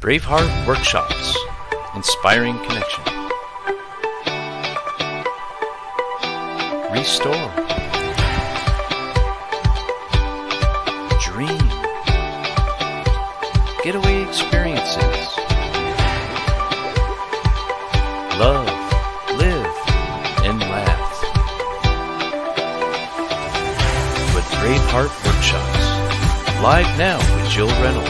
Braveheart Workshops, inspiring connection. Restore. Dream. Getaway Experiences. Love, live, and laugh. With Braveheart Workshops. Live now with Jill Reynolds.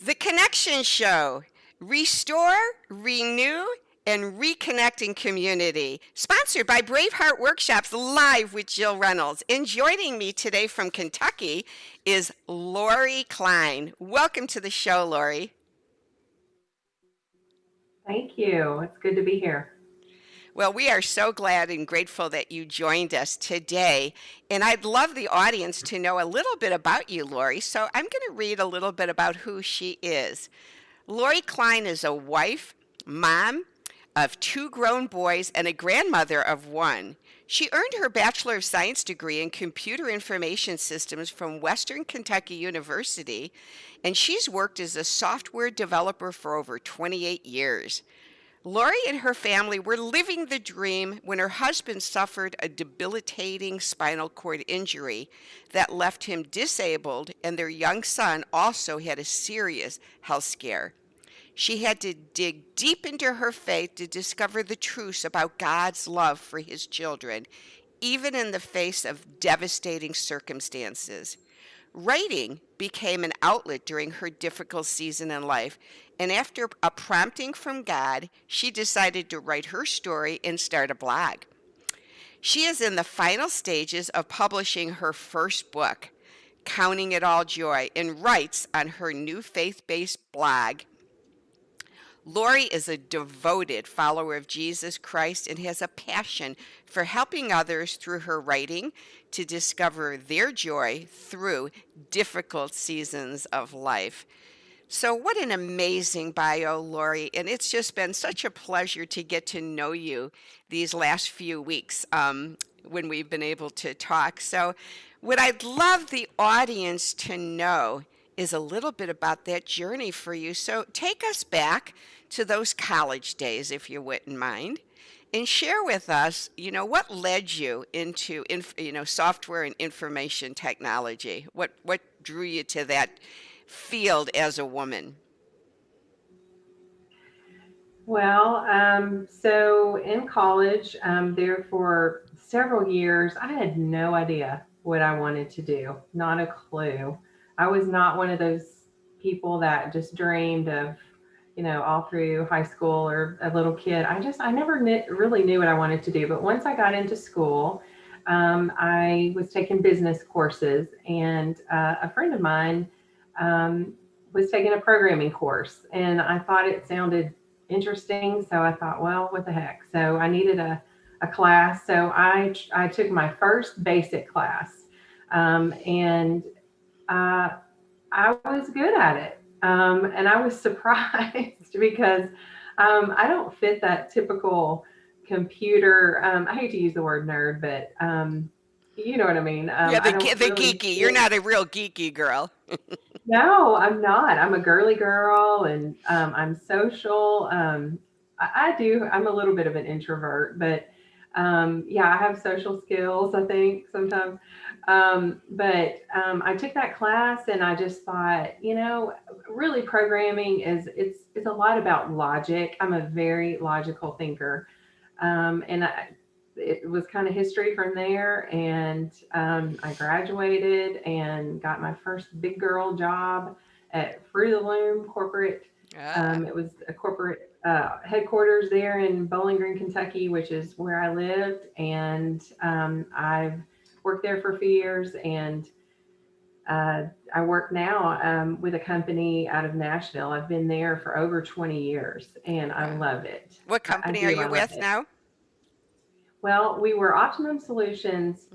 The Connection Show. Restore, renew, and reconnecting community. Sponsored by Braveheart Workshops, live with Jill Reynolds. And joining me today from Kentucky is Laurie Cline. Welcome to the show, Laurie. Thank you. It's good to be here. Well, we are so glad and grateful that you joined us today. And I'd love the audience to know a little bit about you, Laurie. So I'm going to read a little bit about who she is. Laurie Cline is a wife, mom of 2 grown boys, and a grandmother of 1. She earned her Bachelor of Science degree in Computer Information Systems from Western Kentucky University, and she's worked as a software developer for over 28 years. Laurie and her family were living the dream when her husband suffered a debilitating spinal cord injury that left him disabled, and their young son also had a serious health scare. She had to dig deep into her faith to discover the truths about God's love for his children, even in the face of devastating circumstances. Writing became an outlet during her difficult season in life, and after a prompting from God, she decided to write her story and start a blog. She is in the final stages of publishing her first book, Counting It All Joy, and writes on her new faith-based blog. Laurie is a devoted follower of Jesus Christ and has a passion for helping others through her writing to discover their joy through difficult seasons of life. So, what an amazing bio, Laurie, and it's just been such a pleasure to get to know you these last few weeks when we've been able to talk. So, what I'd love the audience to know is a little bit about that journey for you. So, take us back to those college days, if you wouldn't mind, and share with us, what led you into, software and information technology. What drew you to that field as a woman? Well, so in college, there for several years, I had no idea what I wanted to do, not a clue. I was not one of those people that just dreamed of, all through high school or a little kid. I never really knew what I wanted to do. But once I got into school, I was taking business courses, and a friend of mine was taking a programming course, and I thought it sounded interesting. So I thought, well, what the heck? So I needed a class. So I took my first basic class, and I was good at it. And I was surprised because I don't fit that typical computer. I hate to use the word nerd, but you know what I mean. Yeah, the geeky. You're not a real geeky girl. No, I'm not. I'm a girly girl, and I'm social. I do. I'm a little bit of an introvert, but yeah, I have social skills, I think, sometimes. But I took that class, and I just thought, really programming it's a lot about logic. I'm a very logical thinker. And it was kind of history from there. And I graduated and got my first big girl job at Fruit of the Loom corporate. It was a corporate headquarters there in Bowling Green, Kentucky, which is where I lived. And I've worked there for a few years, and I work now with a company out of Nashville. I've been there for over 20 years, and I love it. What company are you with now? Well, we were Optimum Solutions,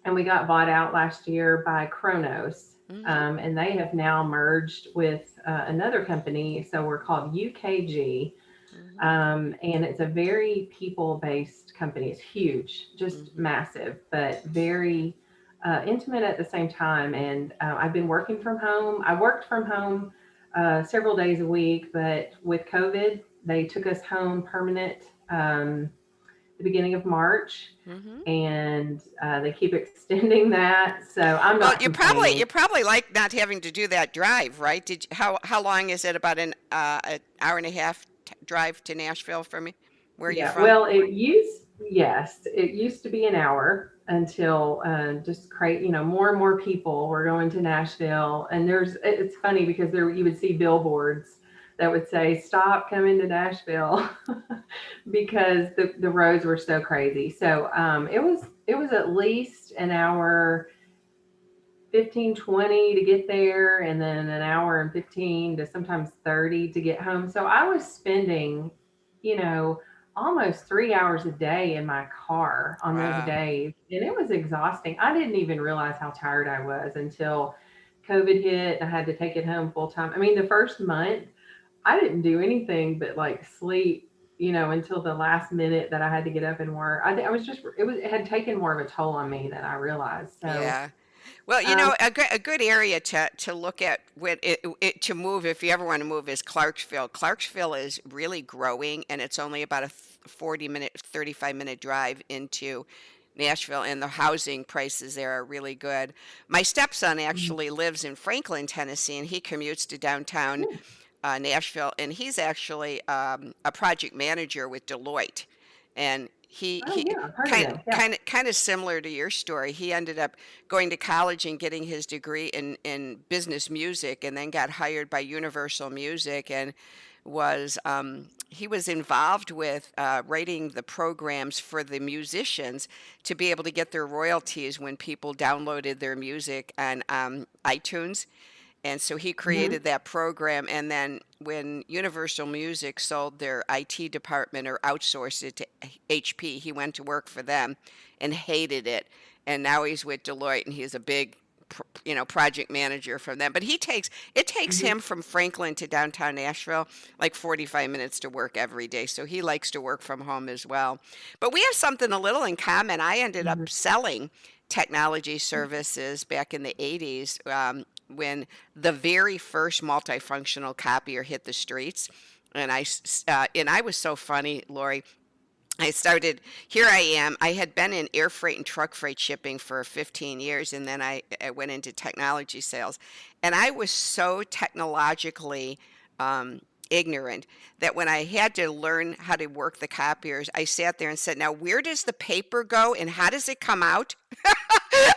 and we got bought out last year by Kronos, and they have now merged with another company. So we're called UKG, and it's a very people-based company. It's huge, just massive, but very intimate at the same time. And I've been working from home. I worked from home several days a week, but with COVID, they took us home permanent the beginning of March, Hmm. and they keep extending that. So I'm Well, not complaining. you probably like not having to do that drive, right? How long is it? About an hour and a half drive to Nashville from me? Where are you Yeah, from? well, yes, it used to be an hour until just more and more people were going to Nashville. And it's funny because there you would see billboards that would say, "Stop coming to Nashville," because the roads were so crazy. So it was at least an hour 15, 20 to get there, and then an hour and 15 to sometimes 30 to get home. So I was spending, you know, almost 3 hours a day in my car on those Wow. days. And it was exhausting. I didn't even realize how tired I was until COVID hit and I had to take it home full time. I mean, the first month, I didn't do anything but like sleep, until the last minute that I had to get up and work. I was just, it had taken more of a toll on me than I realized. So, Yeah. Well, um, a good area to look at with to move if you ever want to move is Clarksville. Clarksville is really growing, and it's only about a 40-minute, 35-minute drive into Nashville, and the housing prices there are really good. My stepson actually lives in Franklin, Tennessee, and he commutes to downtown Nashville, and he's actually a project manager with Deloitte, and oh he yeah, I've heard of them. Yeah. kind of similar to your story. He ended up going to college and getting his degree in business music, and then got hired by Universal Music, and he was involved with writing the programs for the musicians to be able to get their royalties when people downloaded their music on iTunes. And so he Hmm. created that program. And then when Universal Music sold their IT department or outsourced it to HP, he went to work for them and hated it. And now he's with Deloitte, and he's a big, project manager for them. But it takes Hmm. him from Franklin to downtown Nashville like 45 minutes to work every day. So he likes to work from home as well. But we have something a little in common. I ended Hmm. up selling technology services back in the 80s, when the very first multifunctional copier hit the streets. And I was so funny, Lori. Here I am. I had been in air freight and truck freight shipping for 15 years, and then I went into technology sales. And I was so technologically um, ignorant that when I had to learn how to work the copiers, I sat there and said, "Now, where does the paper go and how does it come out?"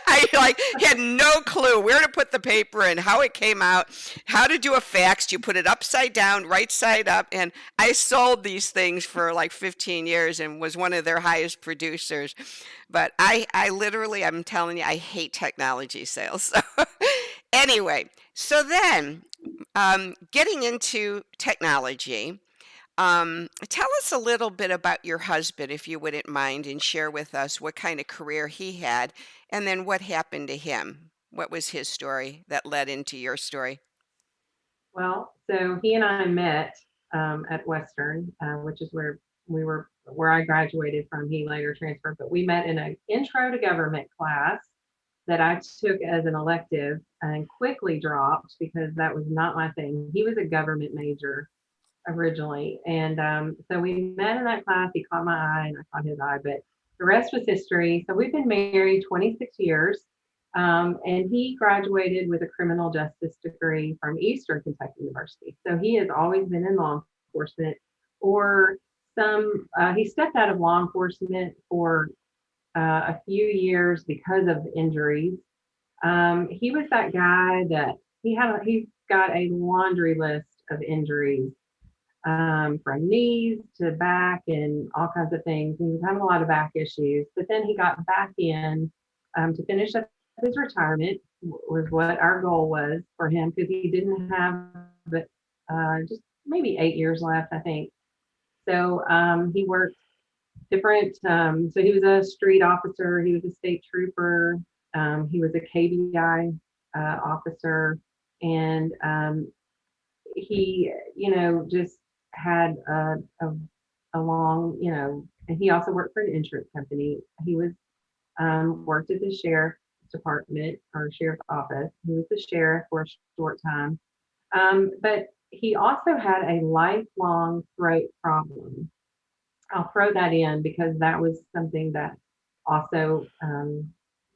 I like had no clue where to put the paper in, how it came out, how to do a fax. You put it upside down, right side up, and I sold these things for like 15 years and was one of their highest producers. But I literally, I'm telling you, I hate technology sales. So anyway, so then getting into technology. Tell us a little bit about your husband, if you wouldn't mind, and share with us what kind of career he had, and then what happened to him. What was his story that led into your story? Well, so he and I met at Western, which is where I graduated from. He later transferred, but we met in an intro to government class that I took as an elective and quickly dropped because that was not my thing. He was a government major originally, and so we met in that class. He caught my eye, and I caught his eye, but the rest was history. So we've been married 26 years. And he graduated with a criminal justice degree from Eastern Kentucky University. So he has always been in law enforcement, or he stepped out of law enforcement for a few years because of injuries. He was that guy that he's got a laundry list of injuries, from knees to back and all kinds of things. He was having a lot of back issues, but then he got back in to finish up his retirement, was what our goal was for him, because he didn't have but just maybe 8 years left, I think. So he worked different. So he was a street officer, he was a state trooper, he was a KBI officer, and he, just had a long, and he also worked for an insurance company. He was worked as a sheriff. department or sheriff's office. He was the sheriff for a short time. But he also had a lifelong throat problem. I'll throw that in because that was something that also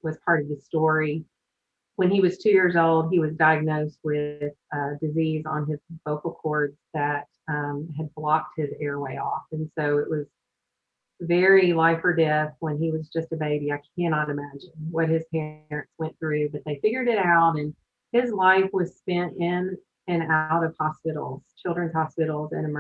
was part of the story. When he was 2 years old, he was diagnosed with a disease on his vocal cords that had blocked his airway off. And so it was very life or death when he was just a baby. I cannot imagine what his parents went through, but they figured it out. And his life was spent in and out of hospitals, children's hospitals, and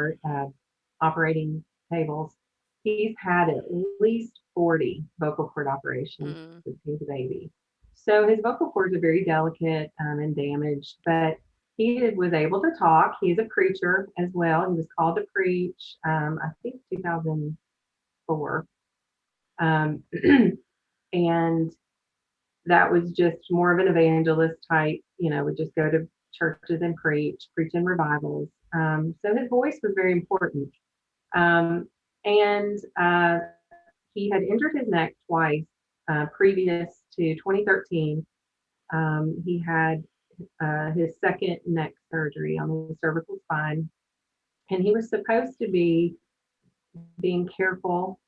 operating tables. He's had at least 40 vocal cord operations Mm. since he was a baby. So his vocal cords are very delicate and damaged, but he was able to talk. He's a preacher as well. He was called to preach, I think 2004. Um, and that was just more of an evangelist type, would just go to churches and preach in revivals. So his voice was very important. Um, and he had injured his neck twice previous to 2013. He had his second neck surgery on the cervical spine, and he was supposed to be being careful.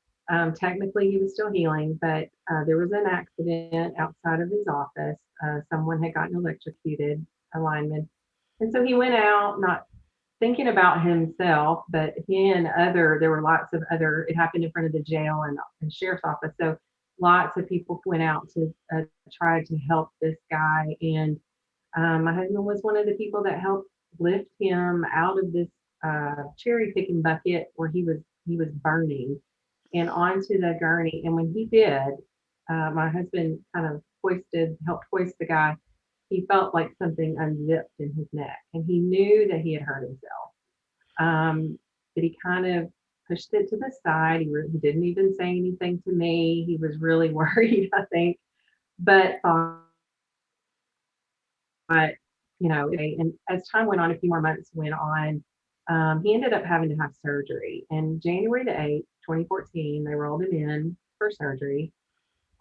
Technically, he was still healing, but there was an accident outside of his office. Someone had gotten electrocuted, a lineman. And so he went out, not thinking about himself, but he and there were lots of other, it happened in front of the jail and sheriff's office. So lots of people went out to try to help this guy. And my husband was one of the people that helped lift him out of this cherry picking bucket where he was burning and onto the gurney. And when he did, my husband kind of helped hoist the guy. He felt like something unzipped in his neck, and he knew that he had hurt himself. But he kind of pushed it to the side. He didn't even say anything to me. He was really worried, I think, but and as time went on, a few more months went on, he ended up having to have surgery. And January the 8th, 2014, they rolled him in for surgery.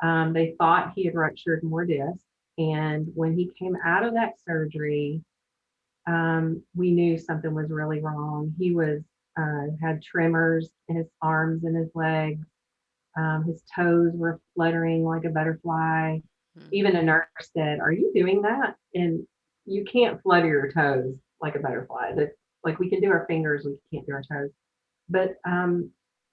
They thought he had ruptured more discs. And when he came out of that surgery, we knew something was really wrong. He had tremors in his arms and his legs. His toes were fluttering like a butterfly. Mm. Even a nurse said, "Are you doing that?" And you can't flutter your toes like a butterfly. That's like we can do our fingers, we can't do our toes. But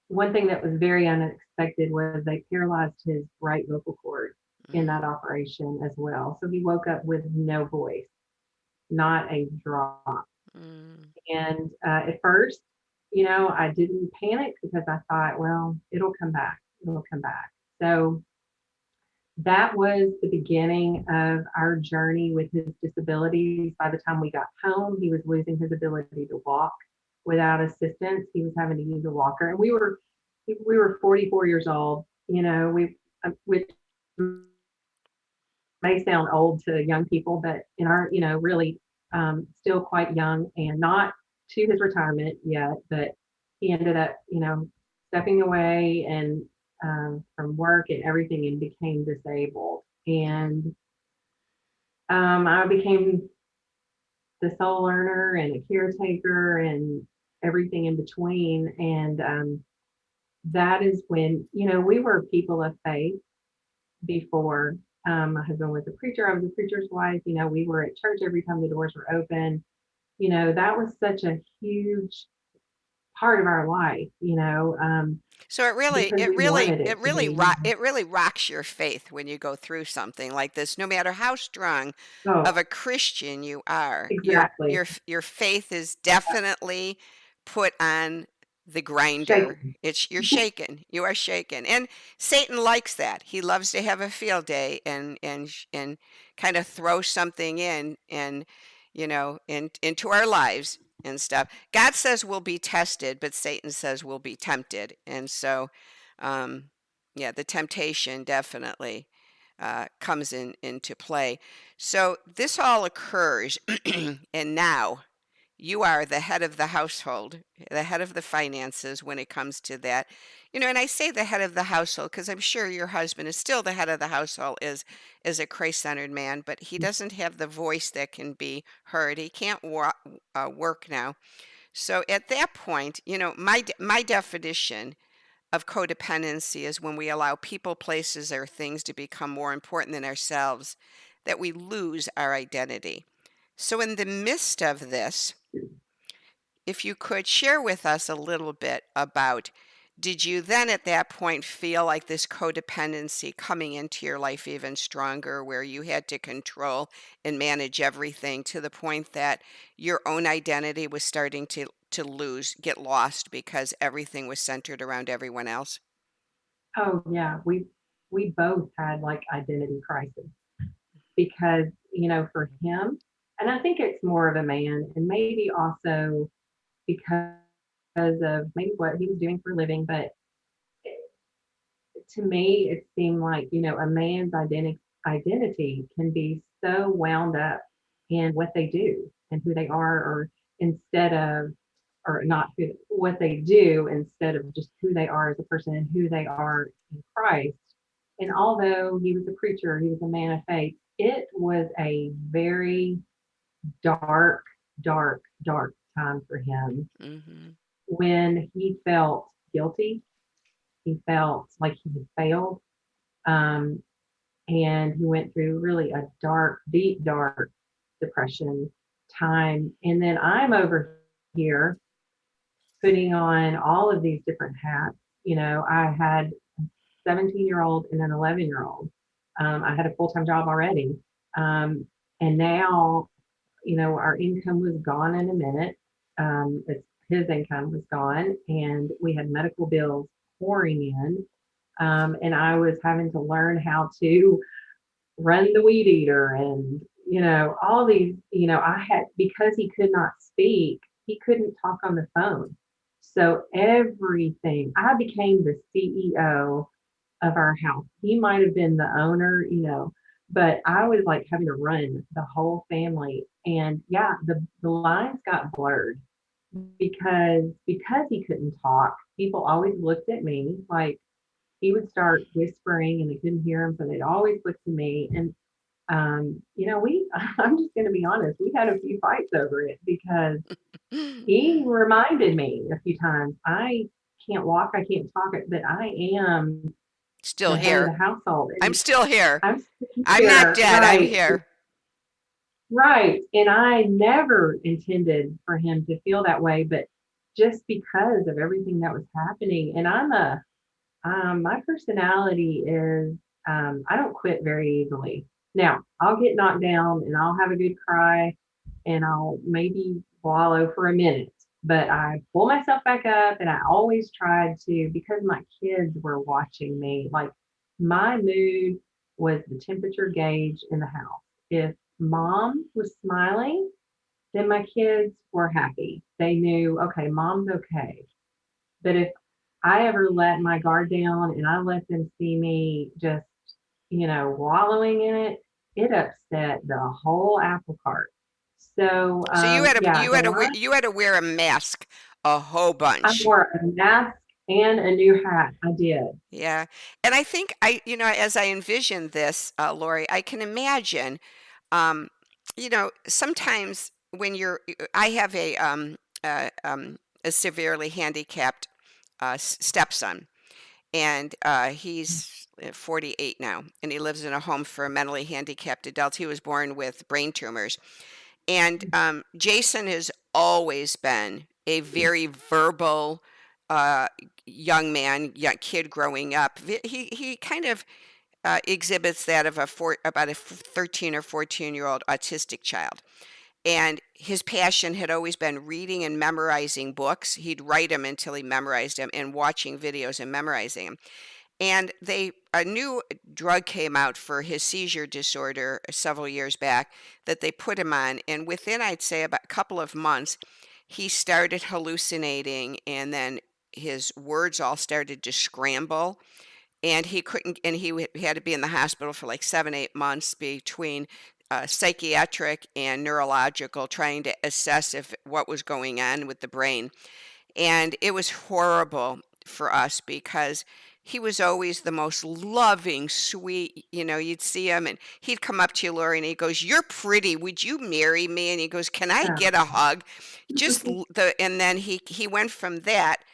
one thing that was very unexpected was they paralyzed his right vocal cord in Mm. that operation as well. So he woke up with no voice, not a drop. Mm. And at first, I didn't panic because I thought, well, it'll come back. It'll come back. So that was the beginning of our journey with his disabilities. By the time we got home, he was losing his ability to walk without assistance. He was having to use a walker, and we were 44 years old. Which may sound old to young people, but in our, really still quite young and not to his retirement yet, but he ended up, stepping away and from work and everything and became disabled. And I became the sole learner and a caretaker and everything in between. And that is when, we were people of faith before. My husband was a preacher. I was a preacher's wife. We were at church every time the doors were open. That was such a huge part of our life, So it really, because it we really, wanted it it to really, be. it really rocks your faith when you go through something like this. No matter how strong of Oh, a Christian you are, exactly. your faith is definitely put on the grinder. Shaken. You're shaken. You are shaken, and Satan likes that. He loves to have a field day and kind of throw something in and into our lives and stuff. God says we'll be tested, but Satan says we'll be tempted. And so, um, yeah, the temptation definitely comes into play. So this all occurs, and now you are the head of the household, the head of the finances when it comes to that. And I say the head of the household because I'm sure your husband is still the head of the household, is a Christ-centered man, but he doesn't have the voice that can be heard. He can't work now. So at that point, my definition of codependency is when we allow people, places, or things to become more important than ourselves, that we lose our identity. So, in the midst of this, if you could share with us a little bit about, did you then at that point feel like this codependency coming into your life even stronger, where you had to control and manage everything to the point that your own identity was starting to get lost because everything was centered around everyone else? Oh yeah, we both had like identity crisis because, for him, and I think it's more of a man, and maybe also because of maybe what he was doing for a living, but to me, it seemed like, a man's identity can be so wound up in what they do and who they are, or instead of, or not who, what they do instead of just who they are as a person and who they are in Christ. And although he was a preacher, he was a man of faith, it was a very dark, dark, dark time for him Hmm. when he felt guilty. He felt like he had failed. Um, and he went through really a dark, deep, dark depression time. And then I'm over here putting on all of these different hats. I had a 17-year-old and an 11-year-old. I had a full-time job already. Um, and now, our income was gone in a minute. His income was gone, and we had medical bills pouring in. And I was having to learn how to run the weed eater and all these, I had, because he could not speak, he couldn't talk on the phone, so everything, I became the CEO of our house. He might have been the owner, but I was like having to run the whole family. And yeah, the lines got blurred because he couldn't talk. People always looked at me like, he would start whispering and they couldn't hear him, so they'd always look to me. And we I'm just going to be honest, we had a few fights over it because he reminded me a few times, I can't walk, I can't talk it, but I am Still the head of the here. household. I'm And still here. I'm sitting I'm not here, dead. I'm right, here. right. And I never intended for him to feel that way, but just because of everything that was happening. And my personality is, I don't quit very easily. Now, I'll get knocked down and I'll have a good cry and I'll maybe wallow for a minute, but I pull myself back up and I always tried to, because my kids were watching me, like my mood was the temperature gauge in the house. If mom was smiling, then my kids were happy. They knew, okay, mom's okay. But if I ever let my guard down and I let them see me just, wallowing in it, it upset the whole apple cart. So, So yeah, the line, you had to wear a mask a whole I bunch. wore a mask and a new hat. I did. Yeah. And I think as I envision this, Lori, I can imagine, um, sometimes when I have a severely handicapped stepson, and he's 48 now, and he lives in a home for mentally handicapped adults. He was born with brain tumors. And Jason has always been a very verbal uh, young kid growing up. He kind of exhibits that of about a 13 or 14-year-old autistic child. And his passion had always been reading and memorizing books. He'd write them until he memorized them, and watching videos and memorizing them. And a new drug came out for his seizure disorder several years back that they put him on. And within, I'd say, about a couple of months, he started hallucinating, and then his words all started to scramble. And he couldn't, and had to be in the hospital for like 7, 8 months between psychiatric and neurological, trying to assess if what was going on with the brain. And it was horrible for us because he was always the most loving, sweet, you'd see him and he'd come up to you, Lori, and he goes, "You're pretty. Would you marry me?" And he goes, "Can I get a hug?" And then he went from that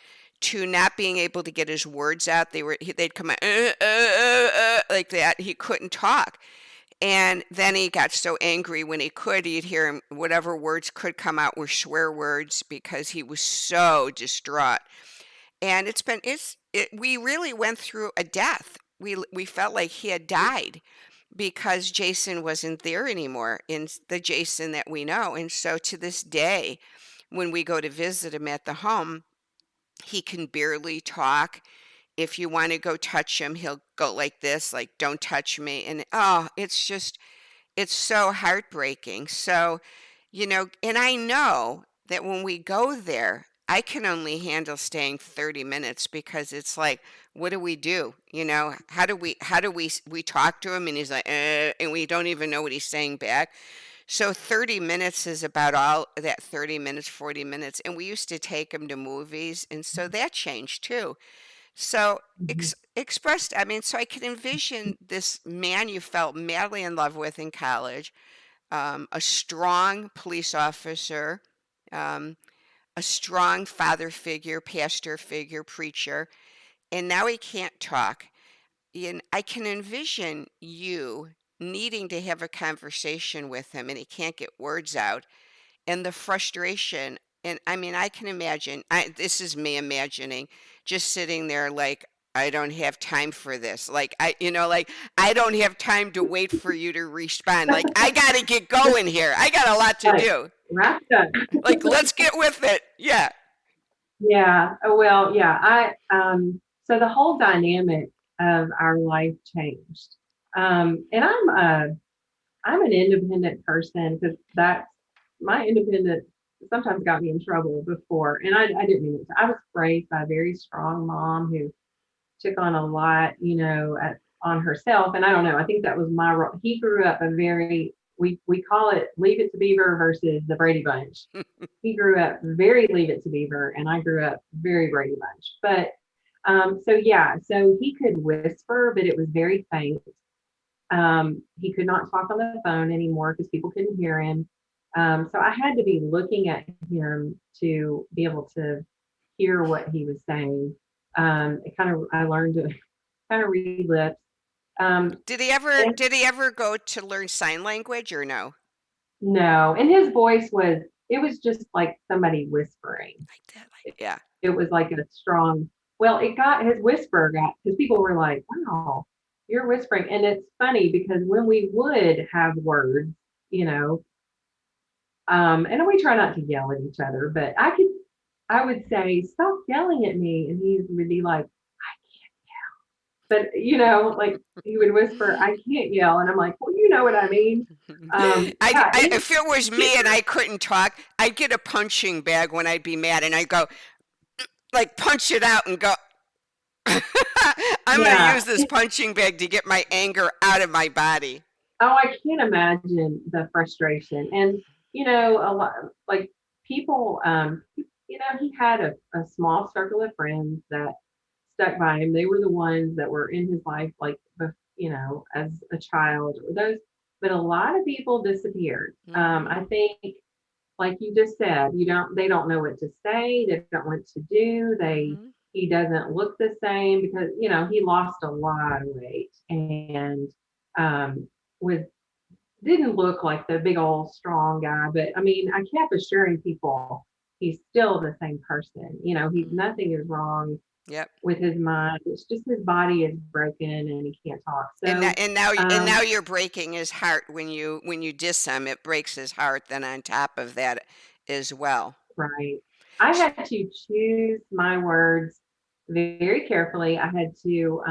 to not being able to get his words out. They'd come out like that. He couldn't talk. And then he got so angry when he could, you'd hear him, whatever words could come out were swear words because he was so distraught. And we really went through a death. We felt like he had died because Jason wasn't there anymore, in the Jason that we know. And so to this day, when we go to visit him at the home, he can barely talk. If you want to go touch him, he'll go like this, like, "Don't touch me." And it's so heartbreaking. So, and I know that when we go there, I can only handle staying 30 minutes because it's like, what do we do? We talk to him and he's like, and we don't even know what he's saying back. So 30 minutes is about all that, 30 minutes, 40 minutes. And we used to take him to movies. And so that changed too. So expressed, I mean, so I could envision this man you felt madly in love with in college, a strong police officer, um, a strong father figure, pastor figure, preacher, and now he can't talk. And I can envision you needing to have a conversation with him and he can't get words out, and the frustration. And I mean, I can imagine, this is me imagining, just sitting there like, "I don't have time for this." Like, I don't have time to wait for you to respond. Like, I got to get going here. I got a lot to Right. do. Wrapped up. Like, let's get with it. Yeah. Yeah. Well, yeah. So the whole dynamic of our life changed. And I'm an independent person because that's my independent sometimes got me in trouble before. And I didn't mean it. I was raised by a very strong mom who took on a lot, on herself. And I don't know, I think that was my role. He grew up we call it Leave It to Beaver versus the Brady Bunch. He grew up very Leave It to Beaver, and I grew up very Brady Bunch. But so he could whisper, but it was very faint. He could not talk on the phone anymore because people couldn't hear him. So I had to be looking at him to be able to hear what he was saying. I learned to kind of read lips. Did he ever go to learn sign language or no? No, and his voice it was just like somebody whispering. Like that, yeah. It was like a strong, his whisper got, because people were like, "Wow, you're whispering." And it's funny because when we would have words, and we try not to yell at each other, but I would say, "Stop yelling at me." And he would be like, but like he would whisper, "I can't yell," and I'm like, "Well, you know what I mean." If it was me and I couldn't talk, I'd get a punching bag when I'd be mad, and I'd go, like, punch it out and go. I'm going to use this punching bag to get my anger out of my body. Oh, I can't imagine the frustration, and a lot like people. He had a small circle of friends that stuck by him. They were the ones that were in his life, like, as a child, or those, but a lot of people disappeared. I think, like you just said, they don't know what to say. They don't know what to do. He doesn't look the same because, he lost a lot of weight and, was, didn't look like the big old strong guy, but I mean, I kept assuring people he's still the same person. Nothing is wrong. Yep. With his mind. It's just his body is broken and he can't talk. So and now you're breaking his heart when you diss him. It breaks his heart. Then on top of that as well. Right. I had to choose my words very carefully. I had to, you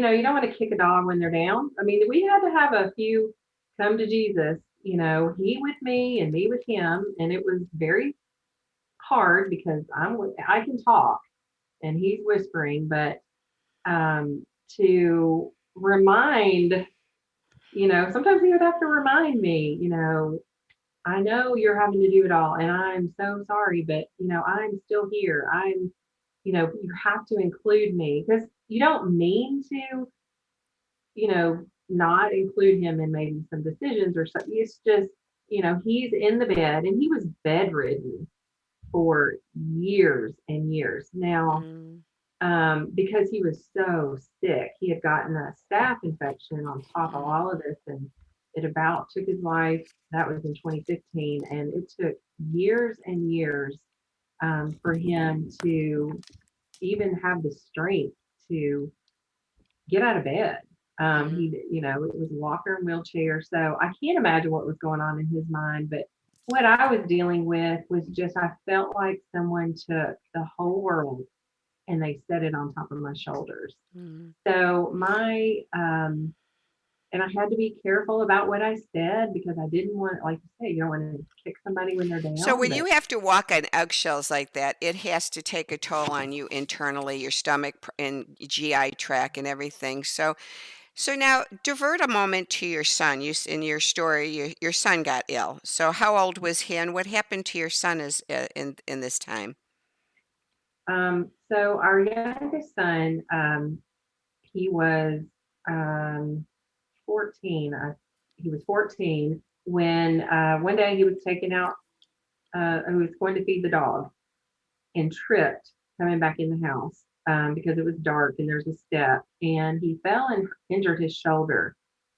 don't want to kick a dog when they're down. I mean, we had to have a few come to Jesus. He with me and me with him, and it was very hard because I can talk. And he's whispering, but to remind Sometimes he would have to remind me, I know you're having to do it all, and I'm so sorry, but I'm still here. You have to include me because you don't mean to, not include him in maybe some decisions or something. It's just, he's in the bed and he was bedridden for years and years. Now, Mm, because he was so sick, he had gotten a staph infection on top of mm, all of this, and it about took his life. That was in 2015, and it took years and years for him to even have the strength to get out of bed. mm. It was walker and wheelchair. So I can't imagine what was going on in his mind. But what I was dealing with was just, I felt like someone took the whole world and they set it on top of my shoulders. Mm. So and I had to be careful about what I said because I didn't want, like you say, you don't want to kick somebody when they're So down. when But you have to walk on eggshells like that, it has to take a toll on you internally, your stomach and GI tract and everything. So now divert a moment to your son. In your story, your son got ill. So how old was he, and what happened to your son in this time? so our youngest son, he was um, 14. He was 14 when one day he was taken out, he was going to feed the dog and tripped coming back in the house because it was dark and there's a step, and he fell and injured his shoulder.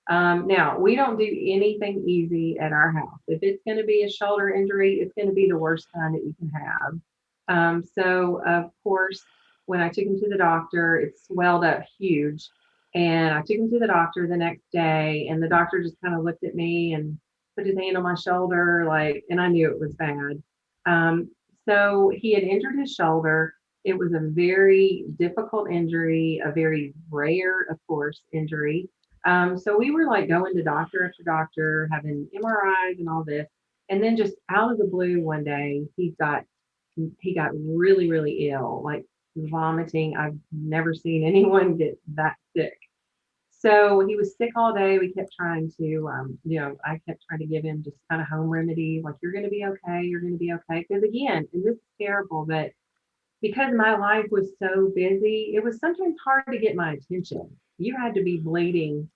Now, we don't do anything easy at our house. If it's going to be a shoulder injury, it's going to be the worst kind that you can have. So, of course, when I took him to the doctor, it swelled up huge. And I took him to the doctor the next day, and the doctor just kind of looked at me and put his hand on my shoulder, like, and I knew it was bad. Um, so he had injured his shoulder. It was a very difficult injury, a very rare, of course, injury. So we were like going to doctor after doctor, having MRIs and all this. And then just out of the blue one day, he got really, really ill, like vomiting. I've never seen anyone get that sick. So he was sick all day. We kept trying to, I kept trying to give him just kind of home remedies, like, you're going to be okay. You're going to be okay. Because again, and this is terrible, but because my life was so busy, it was sometimes hard to get my attention. You had to be bleeding,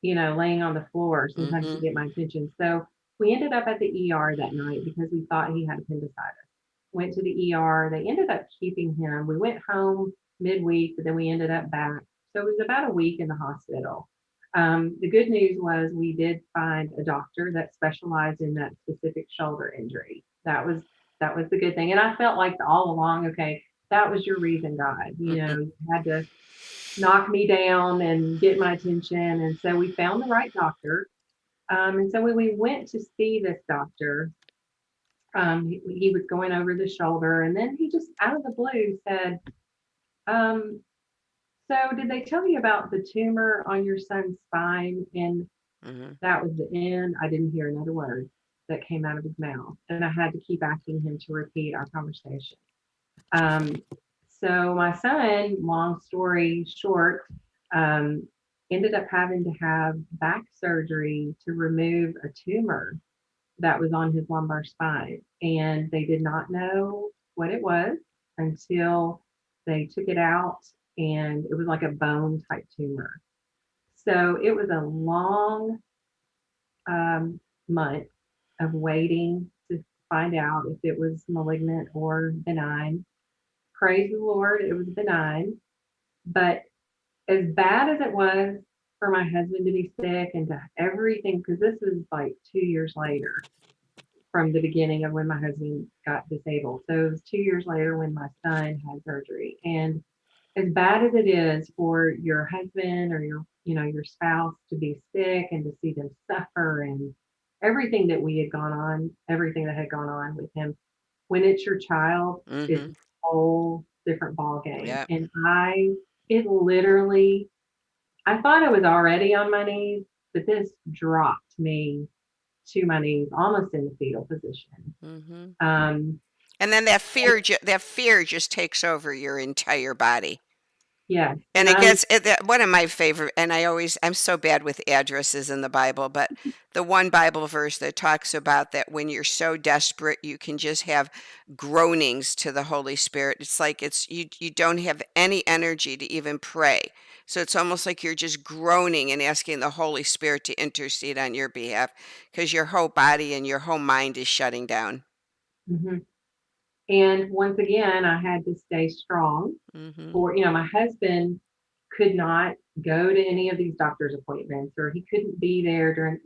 laying on the floor sometimes to Mm-hmm. get my attention. So we ended up at the ER that night because we thought he had appendicitis. Went to the ER. They ended up keeping him. We went home midweek, but then we ended up back. So it was about a week in the hospital. The good news was we did find a doctor that specialized in that specific shoulder injury. That was the good thing. And I felt like all along, okay, that was your reason, God. You had to knock me down and get my attention. And so we found the right doctor. And so when we went to see this doctor, he was going over the shoulder, and then he just out of the blue said, um, "So did they tell you about the tumor on your son's spine?" And Mm-hmm. that was the end. I didn't hear another word that came out of his mouth, and I had to keep asking him to repeat our conversation. Um, so my son, long story short, um, ended up having to have back surgery to remove a tumor that was on his lumbar spine. And they did not know what it was until they took it out, and it was like a bone type tumor. So it was a long month of waiting to find out if it was malignant or benign. Praise the Lord, it was benign. But as bad as it was for my husband to be sick and to everything, because this was like 2 years later from the beginning of when my husband got disabled. So it was 2 years later when my son had surgery. And as bad as it is for your husband or your spouse to be sick and to see them suffer and everything that we had gone on, everything that had gone on with him, when it's your child, it's Mm-hmm. a whole different ball game. Yeah. And it literally, I thought I was already on my knees, but this dropped me to my knees, almost in the fetal position. Mm-hmm. Um, And then that fear just takes over your entire body. Yes. And And it I'm gets one of my favorite, and I'm so bad with addresses in the Bible, but the one Bible verse that talks about that when you're so desperate, you can just have groanings to the Holy Spirit. It's like you don't have any energy to even pray. So it's almost like you're just groaning and asking the Holy Spirit to intercede on your behalf because your whole body and your whole mind is shutting down. mhm. And once again, I had to stay strong Hmm. for, my husband could not go to any of these doctor's appointments, or he couldn't be there during,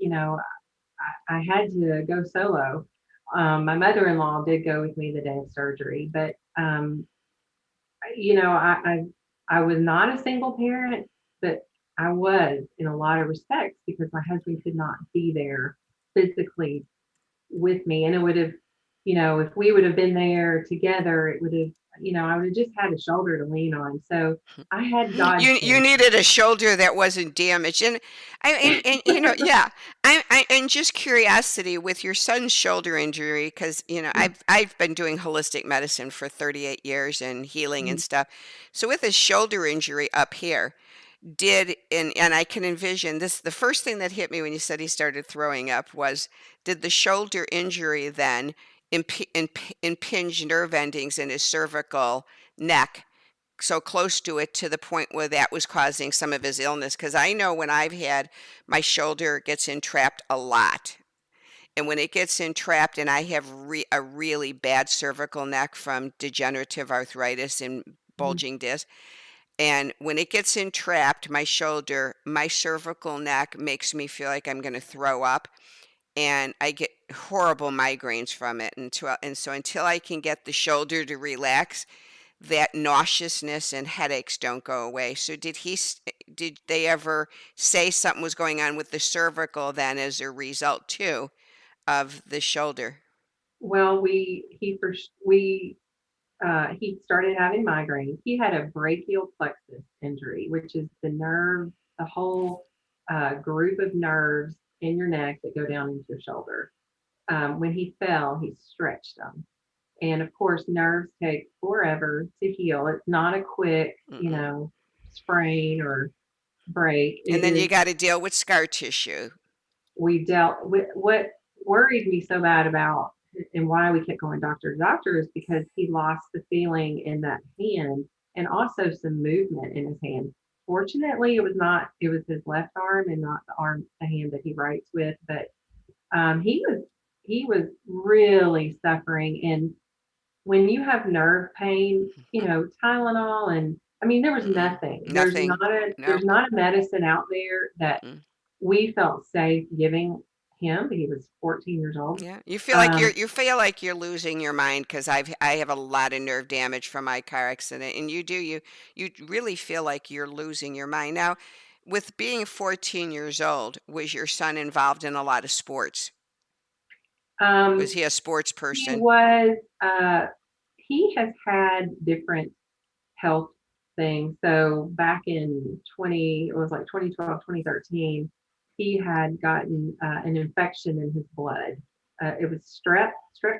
I had to go solo. My mother-in-law did go with me the day of surgery, but I was not a single parent, but I was in a lot of respects because my husband could not be there physically with me. And it would have, if we would have been there together, it would have, I would have just had a shoulder to lean on. So I had God You sent. needed a shoulder that wasn't damaged, and yeah. And just curiosity with your son's shoulder injury, because I've been doing holistic medicine for 38 years and healing and stuff. So with his shoulder injury up here, and I can envision this. The first thing that hit me when you said he started throwing up was, did the shoulder injury then impinge nerve endings in his cervical neck so close to it to the point where that was causing some of his illness? Because I know when I've had my shoulder gets entrapped a lot. And when it gets entrapped, and I have a really bad cervical neck from degenerative arthritis and bulging disc. And when it gets entrapped, my shoulder, my cervical neck makes me feel like I'm going to throw up. And I get horrible migraines from it. And so until I can get the shoulder to relax, that nauseousness and headaches don't go away. So did they ever say something was going on with the cervical then as a result too of the shoulder? Well, he started having migraines. He had a brachial plexus injury, which is the whole group of nerves in your neck that go down into your shoulder. When he fell, he stretched them. And of course, nerves take forever to heal. It's not a quick, Mm-mm. sprain or break. And It then you is, got to deal with scar tissue. we dealt with what worried me so bad about and why we kept going doctor to doctor is because he lost the feeling in that hand and also some movement in his hand. Fortunately, it was his left arm and not the hand that he writes with, but he was really suffering. And when you have nerve pain, Tylenol and I mean, there was Mm-mm. nothing. Nothing. There's Nope. not a medicine out there that Mm-mm. we felt safe giving him. He was 14 years old. Yeah, you feel like Um, you're losing your mind because I have a lot of nerve damage from my car accident, and you really feel like you're losing your mind. Now, with being 14 years old, was your son involved in a lot of sports? Was um, he a sports he person? was, he has had different health things. So back in it was like 2012, 2013, he had gotten an infection in his blood. It was strep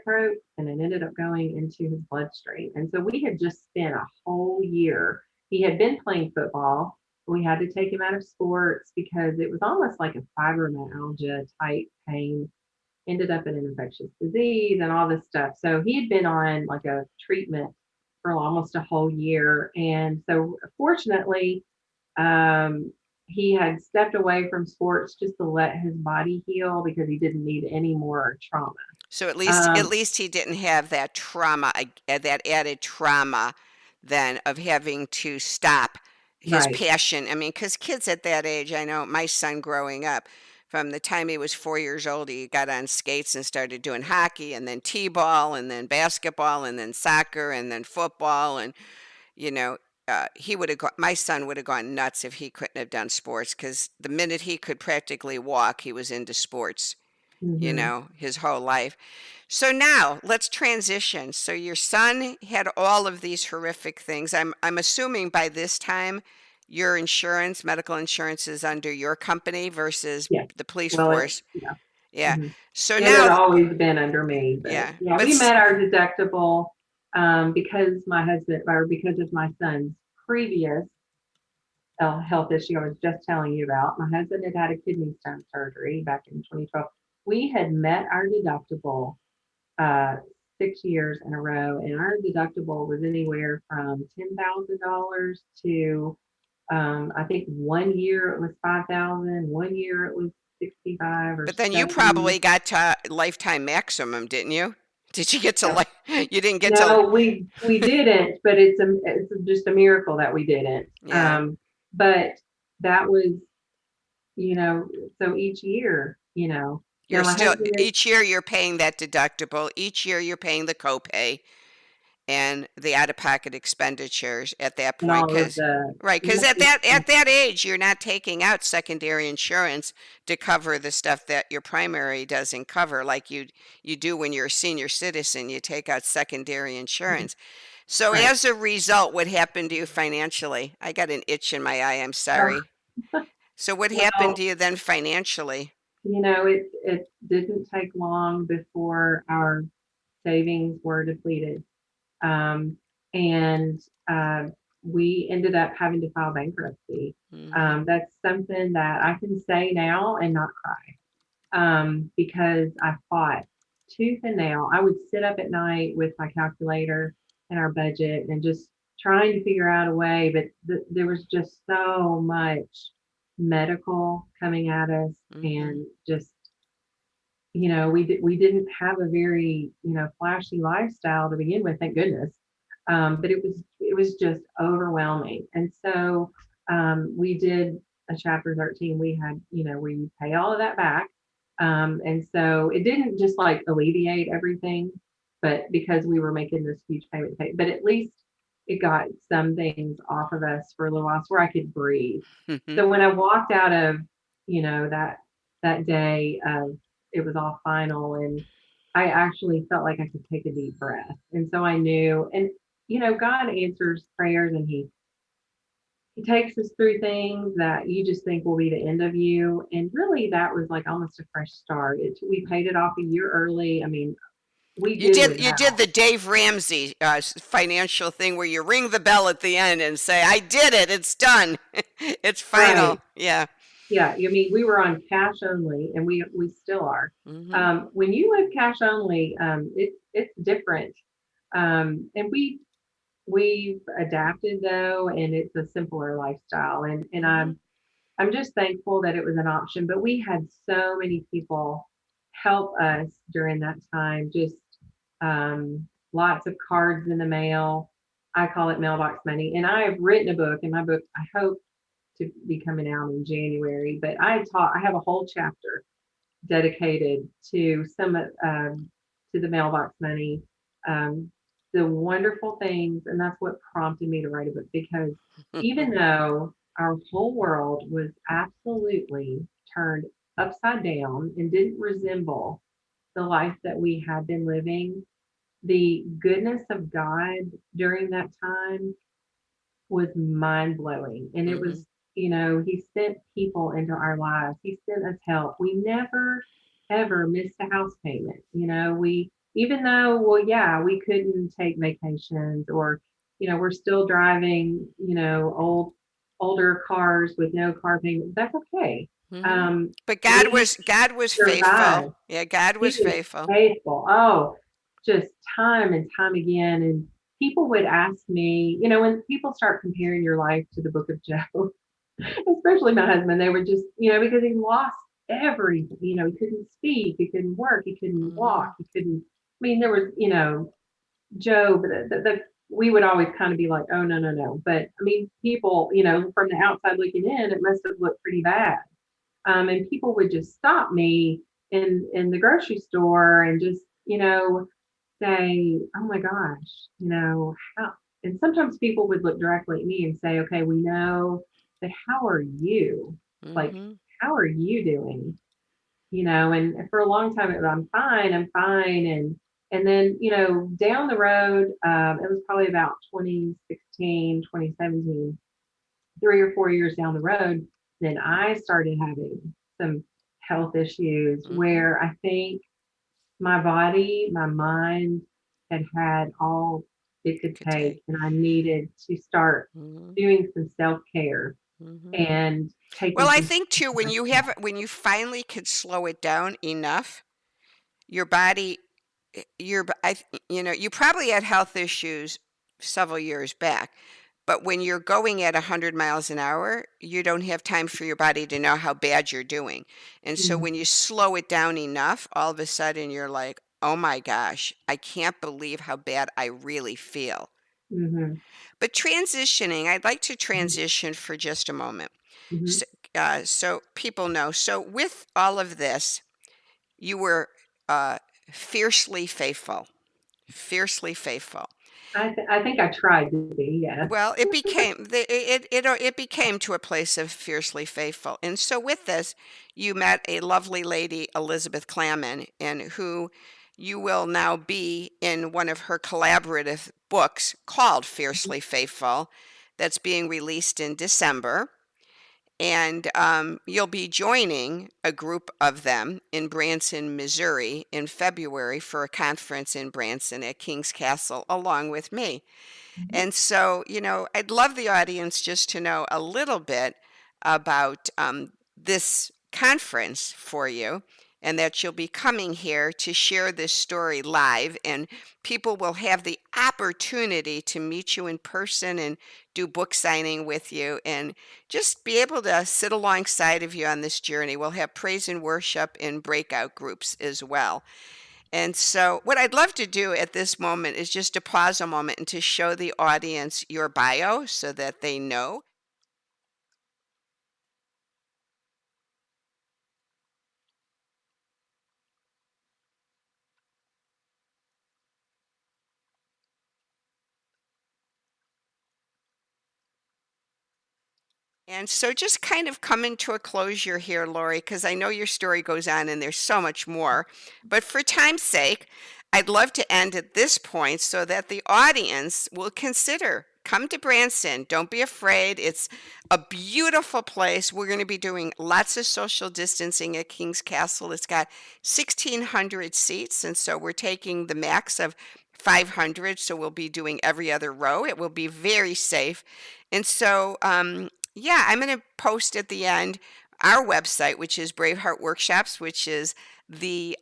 throat, and it ended up going into his bloodstream. And so we had just spent a whole year. He had been playing football. We had to take him out of sports because it was almost like a fibromyalgia type pain, ended up in an infectious disease and all this stuff. So he had been on like a treatment for almost a whole year. And so fortunately, um, he had stepped away from sports just to let his body heal because he didn't need any more trauma. So at Um, least he didn't have that trauma, that added trauma then of having to stop his right. passion. I mean, because kids at that age, I know my son growing up, from the time he was 4 years old, he got on skates and started doing hockey and then t-ball and then basketball and then soccer and then football. And, you know, my son would have gone nuts if he couldn't have done sports because the minute he could practically walk, he was into sports, Hmm. his whole life. So now let's transition. So your son had all of these horrific things. I'm assuming by this time your medical insurance is under your company versus Yes. the police Well, force. yeah. Yeah. Hmm. So It had now, always been under me, but yeah, yeah, we met our deductible because my husband, or because of my son's previous health issue I was just telling you about. My husband had had a kidney stone surgery back in 2012. We had met our deductible uh, 6 years in a row, and our deductible was anywhere from $10,000 to I think 1 year it was 5,000, 1 year it was 65 or But then you 70. probably got to lifetime maximum, didn't you? Did you get to No, life? You didn't get to, no, we didn't, but it's just a miracle that we didn't. yeah. But that was, you know, so each year, You're my still, husband is each year you're paying that deductible. Each year you're paying the copay and the out-of-pocket expenditures at that and point. all of Because, the right, because at that age, you're not taking out secondary insurance to cover the stuff that your primary doesn't cover, like you do when you're a senior citizen. You take out secondary insurance. So right. as a result, what happened to you financially? I got an itch in my eye. I'm Oh, sorry. So what happened well, to you then financially? it didn't take long before our savings were depleted. Um, and we ended up having to file bankruptcy. Hmm. That's something that I can say now and not cry, because I fought tooth and nail. I would sit up at night with my calculator and our budget and just trying to figure out a way, but there was just so much medical coming at us, Hmm. and just, we didn't have a very, flashy lifestyle to begin with, thank goodness. But it was just overwhelming. And so we did a chapter 13. We had, where you pay all of that back. And so it didn't just like alleviate everything, but because we were making this huge but at least it got some things off of us for a little while, so where I could breathe. Hmm. So when I walked out of, that day of, it was all final, and I actually felt like I could take a deep breath. And so I knew, and God answers prayers, and he takes us through things that you just think will be the end of you. And really that was like almost a fresh start. We paid it off a year early. I mean, we You did did without. you did the Dave Ramsey financial thing where you ring the bell at the end and say, "I did it. It's done. It's final." Right. Yeah. Yeah. I mean, we were on cash only, and we still are. Hmm. When you live cash only, it's different. And we've adapted though, and it's a simpler lifestyle. And Hmm. I'm just thankful that it was an option. But we had so many people help us during that time. Just lots of cards in the mail. I call it mailbox money. And I have written a book, and my book I hope to be coming out in January. But I have a whole chapter dedicated to to the mailbox money, um, the wonderful things, and that's what prompted me to write a book, because even though our whole world was absolutely turned upside down and didn't resemble the life that we had been living, the goodness of God during that time was mind blowing. And it Hmm. was, he sent people into our lives. He sent us help. We never, ever missed a house payment. Even though, well, yeah, we couldn't take vacations, or, we're still driving, older cars with no car payment. That's okay. Hmm. Um, But we God was faithful. survived. Yeah, God He was was faithful. faithful. Oh, just time and time again. And people would ask me, when people start comparing your life to the book of Job, especially my husband, they would just, because he lost everything. He couldn't speak, he couldn't work, he couldn't walk, Hmm. he couldn't. I mean, there was, Job, we would always kind of be like, oh, no, no, no. But I mean, people, from the outside looking in, it must have looked pretty bad. And people would just stop me in the grocery store and just, say, oh my gosh, how. And sometimes people would look directly at me and say, okay, we know, but how are you? Like, Hmm. how are you doing? And for a long time, it was, I'm fine. And then, down the road, it was probably about 2016, 2017, 3 or 4 years down the road, then I started having some health issues Hmm. where I think my body, my mind had all it It could could take, take. and I needed to start Hmm. doing some self care. Hmm. and Well, taking I control think too, of myself. when you finally could slow it down enough, your body, you probably had health issues several years back, but when you're going at 100 miles an hour, you don't have time for your body to know how bad you're doing. And so when you Mhm, slow it down enough, all of a sudden you're like, oh my gosh, I can't believe how bad I really feel. mhm, But transitioning, I'd like to mhm, transition for just a moment. mhm. So, so people know. So with all of this, you were uh, fiercely faithful, fiercely faithful. I think I tried to be, yes. Well, it became it became to a place of fiercely faithful. And so with this, you met a lovely lady, Elizabeth Clamon, and who you will now be in one of her collaborative books called Fiercely Faithful, that's being released in December. And you'll be joining a group of them in Branson, Missouri in February for a conference in Branson at King's Castle, along with me. Mhm. And so, I'd love the audience just to know a little bit about this conference for you, and that you'll be coming here to share this story live, and people will have the opportunity to meet you in person and do book signing with you and just be able to sit alongside of you on this journey. We'll have praise and worship in breakout groups as well. And so, what I'd love to do at this moment is just to pause a moment and to show the audience your bio so that they know. And so, just kind of coming to a closure here, Lori, because I know your story goes on and there's so much more. But for time's sake, I'd love to end at this point so that the audience will consider come to Branson. Don't be afraid. It's a beautiful place. We're going to be doing lots of social distancing at King's Castle. It's got 1,600 seats. And so, we're taking the max of 500. So, we'll be doing every other row. It will be very safe. And so, yeah, I'm going to post at the end our website, which is Braveheart Workshops, which is the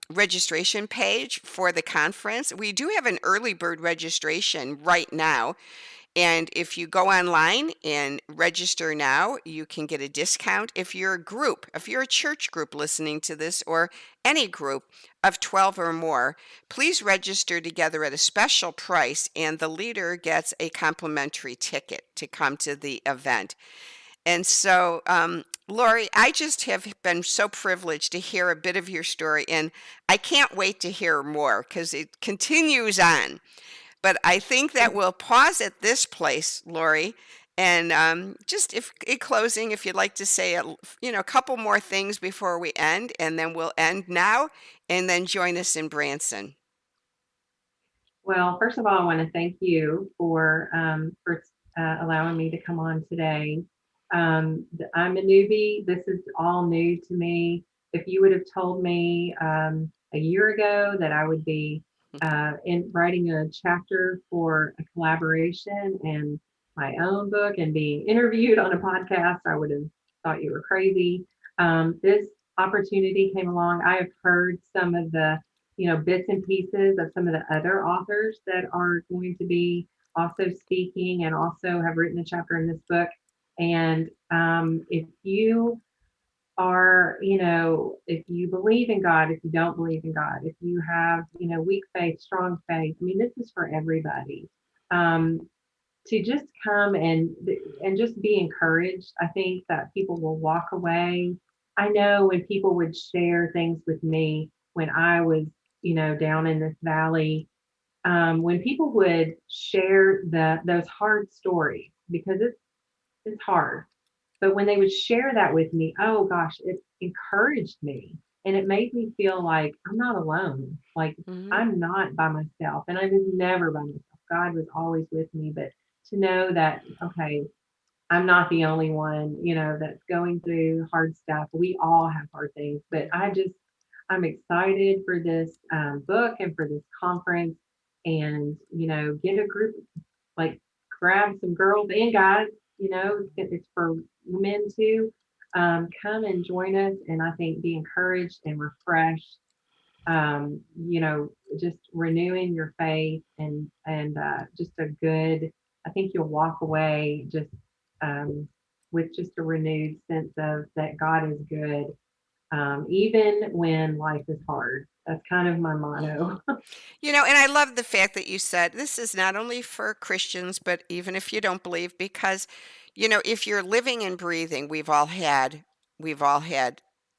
registration page for the conference. We do have an early bird registration right now. And if you go online and register now, you can get a discount. If you're a group, if you're a church group listening to this or any group of 12 or more, please register together at a special price, and the leader gets a complimentary ticket to come to the event. And so, Lori, I just have been so privileged to hear a bit of your story, and I can't wait to hear more because it continues on. But I think that we'll pause at this place, Lori. And just if in closing, if you'd like to say a couple more things before we end, and then we'll end now, and then join us in Branson. Well, first of all, I want to thank you for allowing me to come on today. I'm a newbie. This is all new to me. If you would have told me a year ago that I would be in writing a chapter for a collaboration and my own book and being interviewed on a podcast, I would have thought you were crazy. This opportunity came along. I have heard some of the bits and pieces of some of the other authors that are going to be also speaking and also have written a chapter in this book. And if you are, if you believe in God, if you don't believe in God, if you have, weak faith, strong faith, I mean, this is for everybody. Um, to just come and just be encouraged. I think that people will walk away. I know when people would share things with me when I was, down in this valley, when people would share those hard stories because it's hard, but when they would share that with me, oh gosh, it encouraged me and it made me feel like I'm not alone. Like Hmm. I'm not by myself. And I was never by myself. God was always with me. But to know that, okay, I'm not the only one, that's going through hard stuff. We all have hard things. But I'm excited for this book and for this conference and, get a group, like grab some girls and guys it's for men too. Come and join us, and I think be encouraged and refreshed. Just renewing your faith and just a good. I think you'll walk away just with just a renewed sense of that God is good, even when life is hard. That's kind of my motto. And I love the fact that you said this is not only for Christians, but even if you don't believe, because, if you're living and breathing, we've all had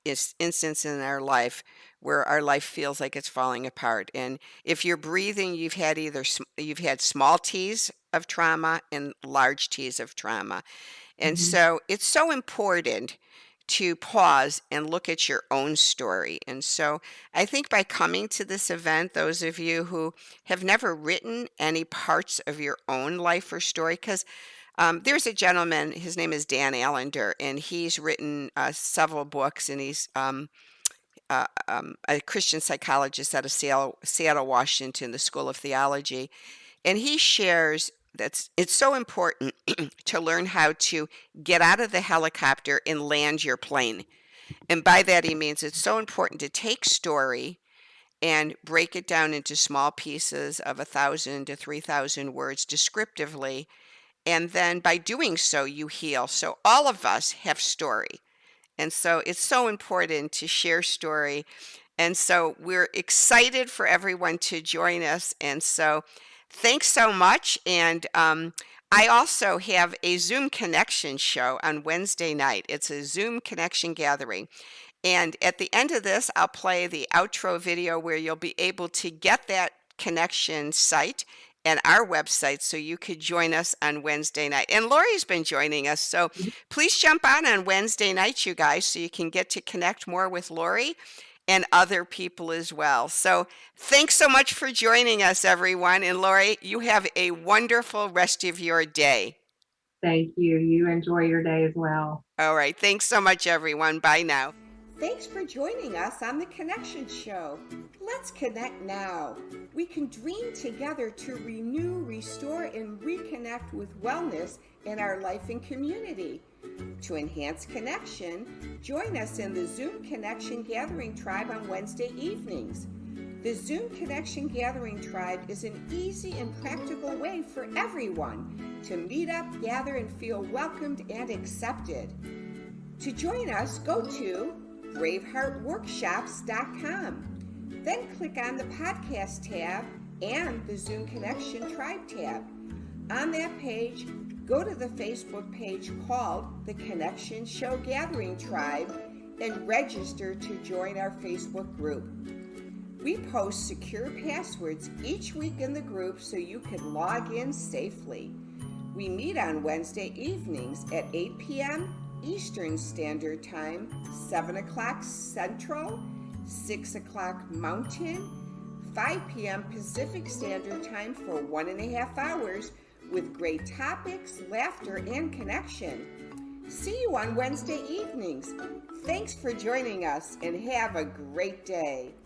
instances in our life where our life feels like it's falling apart. And if you're breathing, you've had small t's of trauma and large t's of trauma. And Mhm. so it's so important to pause and look at your own story. And so I think by coming to this event, those of you who have never written any parts of your own life or story, because there's a gentleman, his name is Dan Allender, and he's written several books, and he's a Christian psychologist out of Seattle, Washington, the School of Theology. And he shares that it's so important to learn how to get out of the helicopter and land your plane. And by that, he means it's so important to take story and break it down into small pieces of 1,000 to 3,000 words descriptively. And then by doing so, you heal. So all of us have story. And so it's so important to share story. And so we're excited for everyone to join us. And so thanks so much. And I also have a Zoom connection show on Wednesday night. It's a Zoom connection gathering. And at the end of this, I'll play the outro video where you'll be able to get that connection site and our website so you could join us on Wednesday night. And Laurie's been joining us. So please jump on Wednesday night, you guys, so you can get to connect more with Laurie and other people as well. So thanks so much for joining us, everyone. And Laurie, you have a wonderful rest of your day. Thank you. You enjoy your day as well. All right. Thanks so much, everyone. Bye now. Thanks for joining us on The Connection Show. Let's connect now. We can dream together to renew, restore, and reconnect with wellness in our life and community. To enhance connection, join us in the Zoom Connection Gathering Tribe on Wednesday evenings. The Zoom Connection Gathering Tribe is an easy and practical way for everyone to meet up, gather, and feel welcomed and accepted. To join us, go to braveheartworkshops.com. Then click on the podcast tab and the Zoom Connection Tribe tab. On that page, go to the Facebook page called The Connection Show Gathering Tribe and register to join our Facebook group. We post secure passwords each week in the group so you can log in safely. We meet on Wednesday evenings at 8 p.m. Eastern Standard Time, 7 o'clock Central, 6 o'clock Mountain, 5 p.m. Pacific Standard Time for 1.5 hours with great topics, laughter, and connection. See you on Wednesday evenings. Thanks for joining us and have a great day.